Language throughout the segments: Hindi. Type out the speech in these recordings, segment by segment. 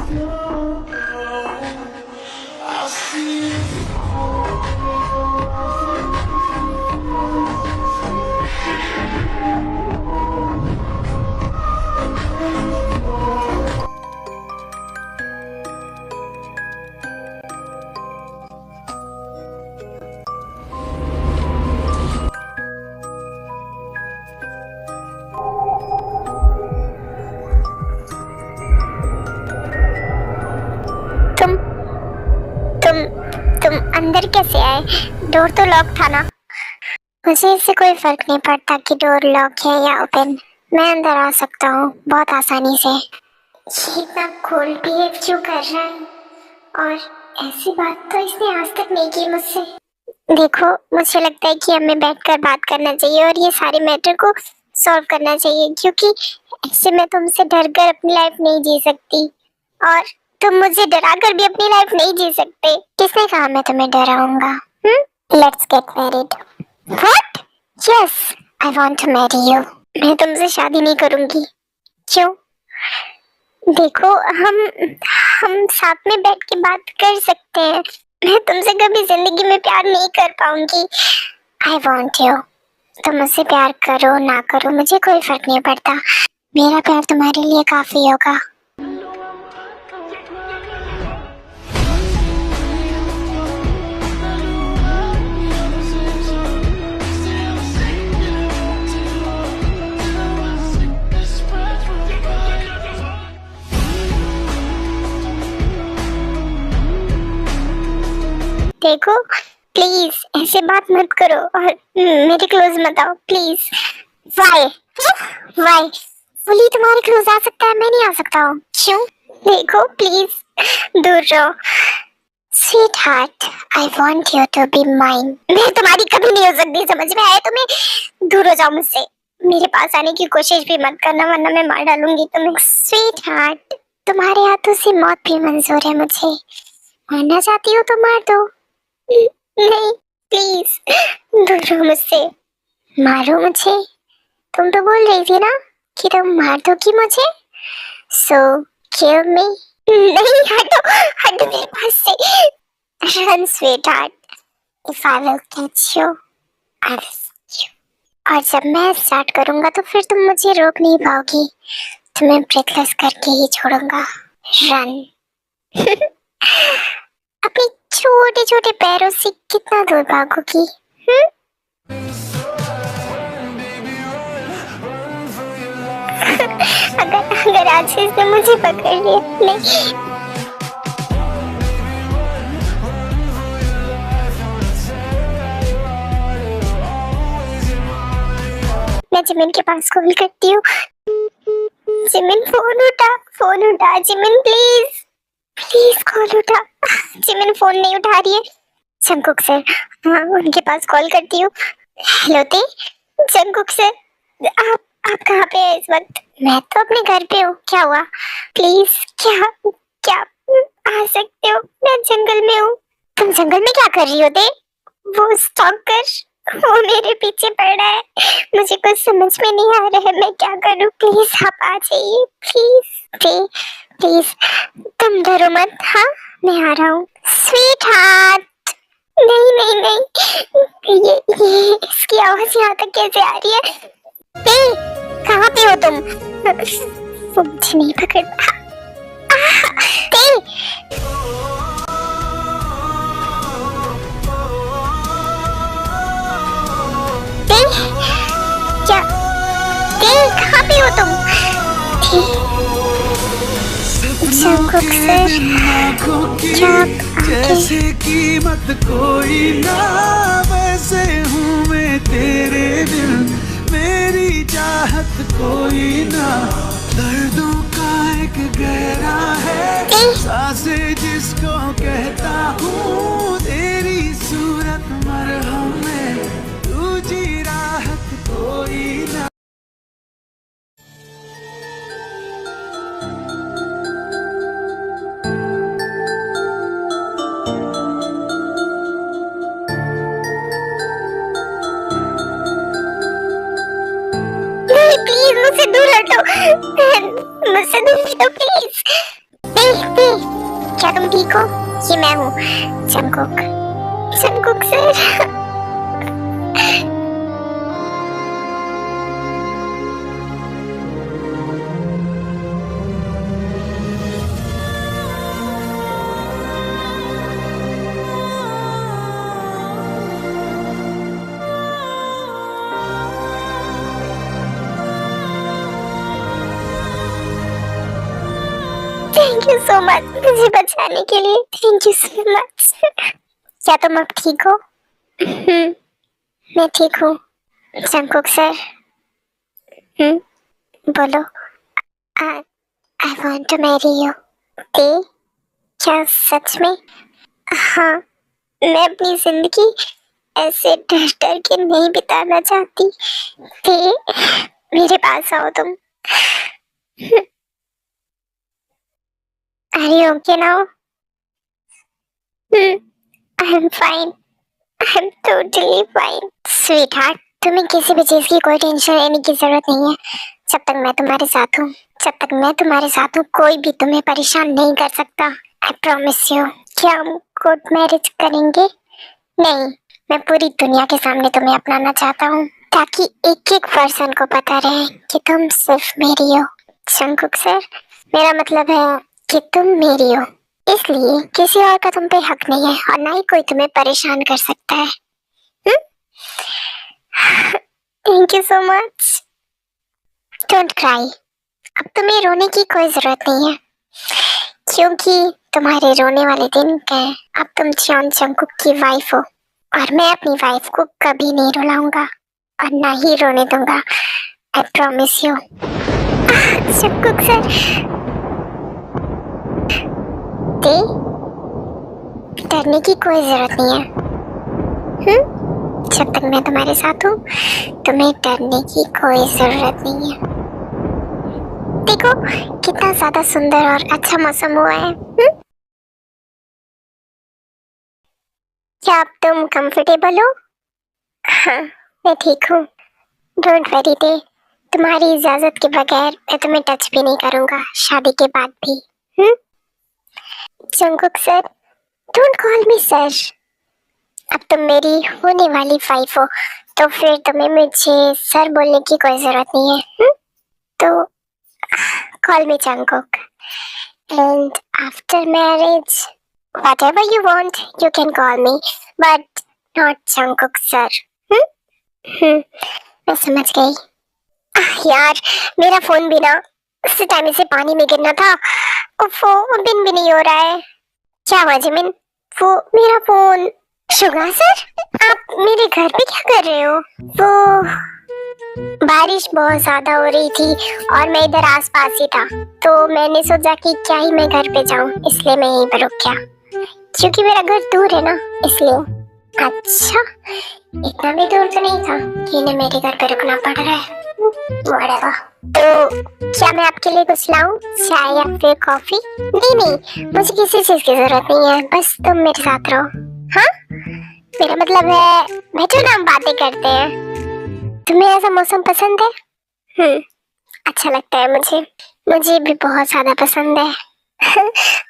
तुम तुम तुम अंदर कैसे आए? डोर तो लॉक था ना। मुझे इससे कोई फर्क नहीं पड़ता कि डोर लॉक है या ओपन। मैं अंदर आ सकता हूँ बहुत आसानी से। ये इतना कोल्ड बिहेव क्यों कर रहा है? और ऐसी बात तो इसने आज तक नहीं की मुझसे। देखो, मुझे लगता है कि हमें बैठकर बात करना चाहिए और ये सारे मैटर को सॉल्व करना चाहिए, क्योंकि ऐसे मैं तुमसे डर कर अपनी लाइफ नहीं जी सकती और तुम मुझे डरा कर भी अपनी लाइफ नहीं जी सकते। किसने कहा मैं तुम्हें डराऊंगा? Let's get married. What? Yes, I want to marry you. मैं तुमसे शादी नहीं करूंगी। क्यों? देखो, हम साथ में बैठ के बात कर सकते हैं। मैं तुमसे कभी जिंदगी में प्यार नहीं कर पाऊंगी। I want you. तुम मुझसे प्यार करो ना करो मुझे कोई फर्क नहीं पड़ता। मेरा प्यार तुम्हारे लिए काफी होगा। देखो, प्लीज ऐसे बात मत करो और मेरे क्लोज मत आओ प्लीज। Why why? फुली तुम्हारे क्लोज आ सकता है, मैं नहीं आ सकता हूँ। क्यों? देखो प्लीज, दूर रहो। Sweetheart, I want you to be mine. मैं तुम्हारी कभी नहीं हो सकती, समझ में आया तुम्हें? दूर हो जाओ मुझसे। मेरे पास आने की कोशिश भी मत करना, वरना मैं मार डालूंगी तुम्हें। स्वीट हार्ट, तुम्हारे हाथों से मौत भी मंजूर है मुझे। मारना चाहती हो तो मार दो। नहीं प्लीज, दूर रहो मुझसे। मारो मुझे। तुम तो बोल रही थी ना कि तुम मार दोगी मुझे। सो किल मी। नहीं, हटो हटो मेरे पास से। Run sweetheart, if I will catch you I will see you. और जब मैं स्टार्ट करूंगा तो फिर तुम मुझे रोक नहीं पाओगी। तुम्हें ब्रेथलेस करके ही छोड़ूंगा। रन। अपने छोटे छोटे पैरों से कितना दूर भागोगी? अगर आज से इसने मुझे पकड़ लिया। नहीं, मैं जिमिन के पास कॉल करती हूँ। जिमिन फोन उठा जिमिन प्लीज प्लीज कॉल उठा। जिमिन फोन नहीं उठा रही है। जंगकुक सर, हाँ उनके पास कॉल करती हूँ। हेलो ते, जंगकुक सर, आप कहाँ पे हैं इस वक्त? मैं तो अपने घर पे हूँ। क्या हुआ? प्लीज क्या क्या आ सकते हो? मैं जंगल में हूँ। तुम जंगल में क्या कर रही हो ते? वो स्टॉकर, वो मेरे पीछे पड़ रहा है। मुझे कुछ समझ में नहीं आ रहा है मैं क्या करूँ। प्लीज आप आ जाइए प्लीज। प्लीज तुम डरो मत। हाँ मैं आ रहा हूँ। स्वीट हार्ट, नहीं नहीं नहीं, ये इसकी आवाज यहाँ तक कैसे आ रही है? कहाँ पे हो तुम? वो मुझे नहीं पकड़ पा। क्या? कहाँ पे हो तुम? जंगकुक सर, क्या जैसे कीमत कोई ना, वैसे हूँ मैं तेरे दिल, मेरी चाहत कोई ना। दर्दों का एक गहरा है सांसें जिसको कहता हूँ, तेरी सूरत मरहम में, तुझी राहत कोई ना। प्लीज मुझसे दूर हटो, मुझसे दूर हटो प्लीज। क्या तुम ठीक हो? ये मैं हूँ, Jungkook. Jungkook sir. Thank you so much मुझे बचाने के लिए। Thank you so much. क्या तुम अब ठीक हो? मैं ठीक हूँ, जंगकुक सर। बोलो। I want to marry you. ते क्या सच में? हाँ, मैं अपनी जिंदगी ऐसे डर डर के नहीं बिताना चाहती। ते मेरे पास आओ तुम। Are you okay now? I'm fine. I'm totally fine. Sweetheart, तुम्हें किसी भी चीज की कोई टेंशन लेने की जरूरत नहीं है। जब तक मैं तुम्हारे साथ हूँ, जब तक मैं तुम्हारे साथ हूँ, कोई भी तुम्हें परेशान नहीं कर सकता। I promise you। क्या हम कोर्ट मैरिज करेंगे? नहीं, मैं पूरी दुनिया के सामने तुम्हें अपनाना चाहता हूँ, ताकि एक एक पर्सन को पता रहे कि तुम सिर्फ मेरी हो। जंगकुक सर, मेरा मतलब है कि तुम मेरी हो, इसलिए किसी और का तुम पे हक नहीं है और ना ही कोई तुम्हें परेशान कर सकता है। Thank you so much. Don't cry. अब तुम्हें रोने की कोई जरूरत नहीं है, क्योंकि तुम्हारे रोने वाले दिन गए। अब तुम जॉन जंगकुक की वाइफ हो और मैं अपनी वाइफ को कभी नहीं रुलाऊंगा और ना ही रोने दूंगा। I promise you. Jungkook sir, डरने की कोई जरूरत नहीं है। जब तक मैं तुम्हारे साथ हूँ, तुम्हें डरने की कोई जरूरत नहीं है। देखो कितना ज्यादा सुंदर और अच्छा मौसम हुआ है। क्या अब तुम कंफर्टेबल हो? हाँ, मैं ठीक हूँ। डोंट वरी दे, तुम्हारी इजाजत के बगैर मैं तुम्हें टच भी नहीं करूँगा, शादी के बाद भी। Jungkook sir, don't call me sir. अब तुम मेरी होने वाली वाइफ हो, तो फिर तुम्हें मुझे सर बोलने की कोई जरूरत नहीं है। तो call me Jungkook, and after marriage whatever you want you can call me, but not Jungkook sir. मैं समझ गई। यार, मेरा फोन भी ना उसी टाइम से पानी में गिरना था। वो बिन भी नहीं हो रहा है। क्या हुआ जिमिन? वो मेरा फोन। शुगा सर, आप मेरे घर पे क्या कर रहे हो? वो बारिश बहुत ज्यादा हो रही थी और मैं इधर आसपास ही था, तो मैंने सोचा कि क्या ही मैं घर पे जाऊं, इसलिए मैं यहीं पर रुक गया, क्योंकि मेरा घर दूर है ना, इसलिए। अच्छा, इतना भी दूर तो नहीं था कि इन्हें मेरे घर पे रुकना पड़ रहा है। Whatever। तो क्या मैं आपके लिए कुछ लाऊं, चाय या फिर कॉफी? नहीं, मुझे किसी चीज की जरूरत नहीं है, बस तुम मेरे साथ रहो। हाँ, मेरा मतलब है बैठो ना, हम बातें करते हैं। तुम्हें ऐसा मौसम पसंद है? अच्छा लगता है मुझे भी बहुत ज्यादा पसंद है।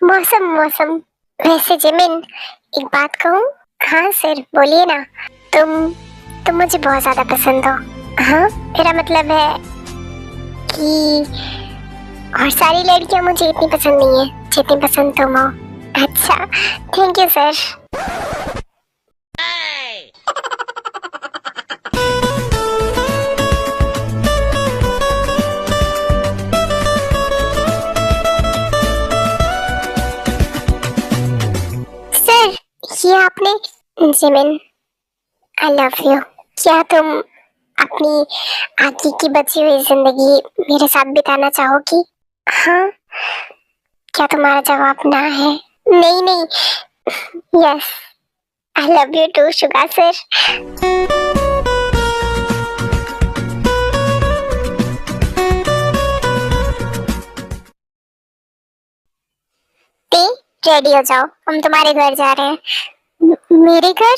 मौसम। वैसे जिमिन, एक बात कहूँ? हाँ सर, बोलिए ना। तुम मुझे बहुत ज्यादा पसंद हो। हाँ, मेरा मतलब है कि और सारी लड़कियां मुझे इतनी पसंद नहीं है जितनी पसंद तुम हो। अच्छा, थैंक यू सर। सर, ये आपने। Jimin, I love you. क्या तुम अपनी आगे की बची हुई जिंदगी मेरे साथ बिताना चाहोगी? हाँ, क्या तुम्हारा जवाब ना है? नहीं, yes, I love you too Suga sir. Ready हो जाओ, हम तुम्हारे घर जा रहे हैं। मेरे घर?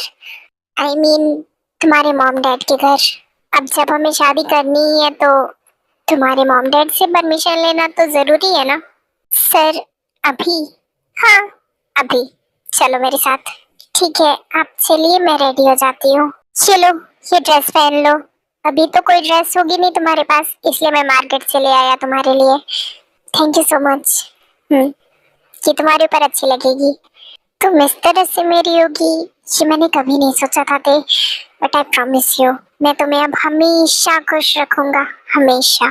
आई मीन तुम्हारे मॉम डैड के घर। अब जब हमें शादी करनी ही है तो तुम्हारे मॉम डैड से परमिशन लेना तो जरूरी है ना? सर, अभी? हाँ, अभी चलो मेरे साथ। ठीक है, आप चलिए, मैं रेडी हो जाती हूँ। चलो, ये ड्रेस पहन लो। अभी तो कोई ड्रेस होगी नहीं तुम्हारे पास, इसलिए मैं मार्केट से ले आया तुम्हारे लिए। Thank you so much. ये तुम्हारे ऊपर अच्छी लगेगी। तुम इस तरह से मेरी होगी ये मैंने कभी नहीं सोचा था बट आई प्रॉमिस यू, मैं तुम्हें अब हमेशा खुश रखूंगा, हमेशा।